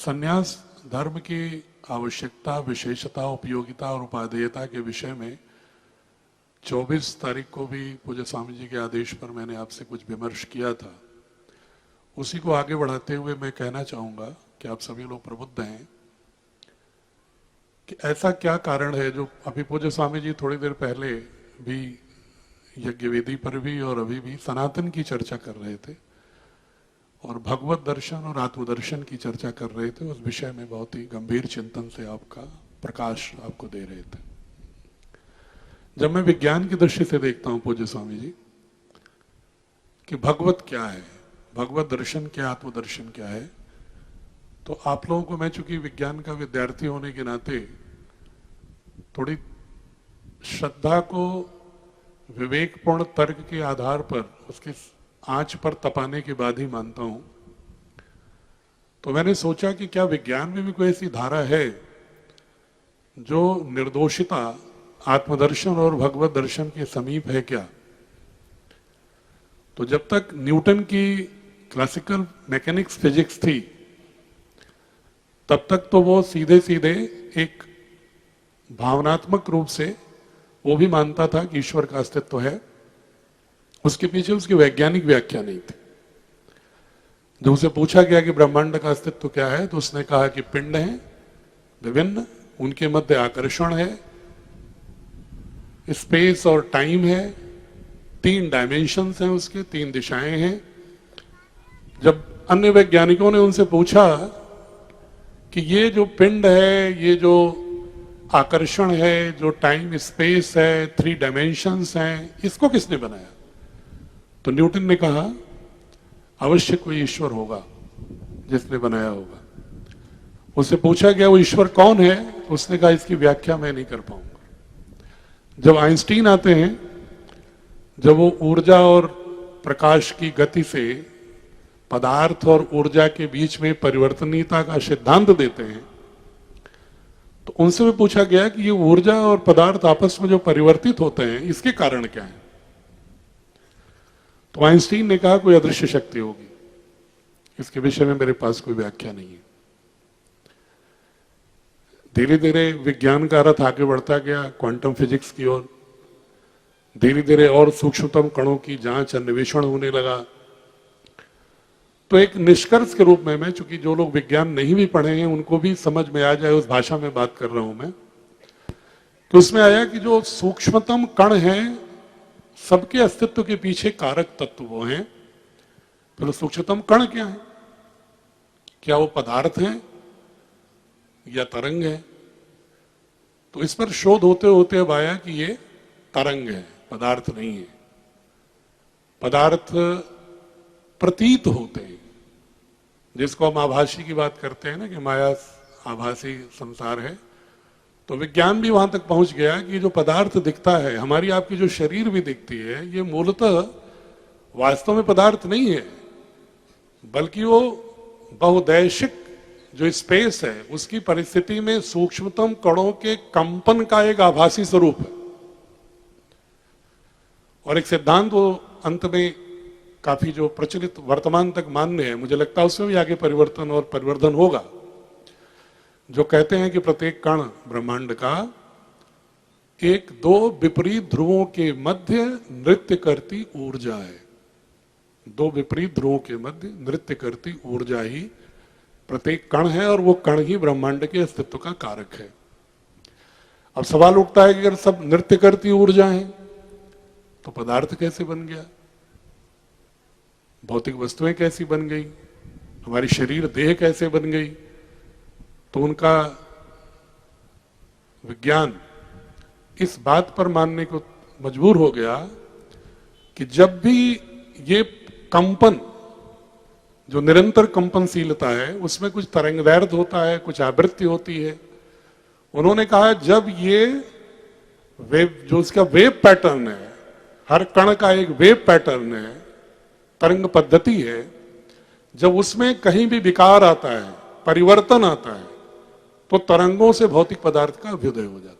संन्यास धर्म की आवश्यकता, विशेषता, उपयोगिता और उपादेयता के विषय में 24 तारीख को भी पूज्य स्वामी जी के आदेश पर मैंने आपसे कुछ विमर्श किया था। उसी को आगे बढ़ाते हुए मैं कहना चाहूँगा कि आप सभी लोग प्रबुद्ध हैं कि ऐसा क्या कारण है जो अभी पूज्य स्वामी जी थोड़ी देर पहले भी यज्ञ वेदी पर भी और अभी भी सनातन की चर्चा कर रहे थे और भगवत दर्शन और आत्मदर्शन की चर्चा कर रहे थे। उस विषय में बहुत ही गंभीर चिंतन से आपका प्रकाश आपको दे रहे थे। जब मैं विज्ञान की दृष्टि से देखता हूं पूज्य स्वामी जी कि भगवत क्या है, भगवत दर्शन क्या, आत्मदर्शन क्या है, तो आप लोगों को मैं चूंकि विज्ञान का विद्यार्थी होने के नाते थोड़ी श्रद्धा को विवेकपूर्ण तर्क के आधार पर उसकी आंच पर तपाने के बाद ही मानता हूं। तो मैंने सोचा कि क्या विज्ञान में भी कोई ऐसी धारा है जो निर्दोषिता आत्मदर्शन और भगवत दर्शन के समीप है क्या। तो जब तक न्यूटन की क्लासिकल मैकेनिक्स फिजिक्स थी तब तक तो वो सीधे सीधे एक भावनात्मक रूप से वो भी मानता था कि ईश्वर का अस्तित्व है, उसके पीछे उसकी वैज्ञानिक व्याख्या नहीं थी। जब उसे पूछा गया कि ब्रह्मांड का अस्तित्व क्या है तो उसने कहा कि पिंड हैं विभिन्न, उनके मध्य आकर्षण है, स्पेस और टाइम है, 3 डायमेंशंस हैं उसके, 3 दिशाएं हैं। जब अन्य वैज्ञानिकों ने उनसे पूछा कि ये जो पिंड है, ये जो आकर्षण है, जो टाइम स्पेस है, 3 डायमेंशंस हैं, इसको किसने बनाया, तो न्यूटन ने कहा अवश्य कोई ईश्वर होगा जिसने बनाया होगा। उससे पूछा गया वो ईश्वर कौन है, उसने कहा इसकी व्याख्या मैं नहीं कर पाऊंगा। जब आइंस्टीन आते हैं, जब वो ऊर्जा और प्रकाश की गति से पदार्थ और ऊर्जा के बीच में परिवर्तनीयता का सिद्धांत देते हैं, तो उनसे भी पूछा गया कि ये ऊर्जा और पदार्थ आपस में जो परिवर्तित होते हैं इसके कारण क्या है। तो आइंस्टीन ने कहा कोई अदृश्य शक्ति होगी, इसके विषय में मेरे पास कोई व्याख्या नहीं है। धीरे धीरे विज्ञान का रथ आगे बढ़ता गया क्वांटम फिजिक्स की ओर, धीरे धीरे और सूक्ष्मतम कणों की जांच अन्वेषण होने लगा। तो एक निष्कर्ष के रूप में मैं, चूंकि जो लोग विज्ञान नहीं भी पढ़े हैं उनको भी समझ में आ जाए उस भाषा में बात कर रहा हूं मैं, तो उसमें आया कि जो सूक्ष्मतम कण हैं सबके अस्तित्व के पीछे कारक तत्व वो हैं। तो सूक्ष्मतम कण क्या है, क्या वो पदार्थ हैं या तरंग है। तो इस पर शोध होते होते अब आया कि ये तरंग है, पदार्थ नहीं है। पदार्थ प्रतीत होते हैं, जिसको हम आभासी की बात करते हैं ना कि माया आभासी संसार है। तो विज्ञान भी वहां तक पहुंच गया कि जो पदार्थ दिखता है, हमारी आपकी जो शरीर भी दिखती है, ये मूलतः वास्तव में पदार्थ नहीं है, बल्कि वो बहुदैशिक जो स्पेस है उसकी परिस्थिति में सूक्ष्मतम कणों के कंपन का एक आभासी स्वरूप है। और एक सिद्धांत वो अंत में काफी जो प्रचलित वर्तमान तक मान्य है, मुझे लगता है उसमें भी आगे परिवर्तन और परिवर्धन होगा, जो कहते हैं कि प्रत्येक कण ब्रह्मांड का 1-2 विपरीत ध्रुवों के मध्य नृत्य करती ऊर्जा है। 2 विपरीत ध्रुवों के मध्य नृत्य करती ऊर्जा ही प्रत्येक कण है और वो कण ही ब्रह्मांड के अस्तित्व का कारक है। अब सवाल उठता है कि अगर सब नृत्य करती ऊर्जा है तो पदार्थ कैसे बन गया, भौतिक वस्तुएं कैसी बन गई, हमारी शरीर देह कैसे बन गई। तो उनका विज्ञान इस बात पर मानने को मजबूर हो गया कि जब भी ये कंपन, जो निरंतर कंपनशीलता है, उसमें कुछ तरंगदैर्घ्य होता है, कुछ आवृत्ति होती है। उन्होंने कहा जब ये वेव, जो उसका वेव पैटर्न है, हर कण का एक वेव पैटर्न है, तरंग पद्धति है, जब उसमें कहीं भी विकार आता है, परिवर्तन आता है, तो तरंगों से भौतिक पदार्थ का अभ्युदय हो जाता है।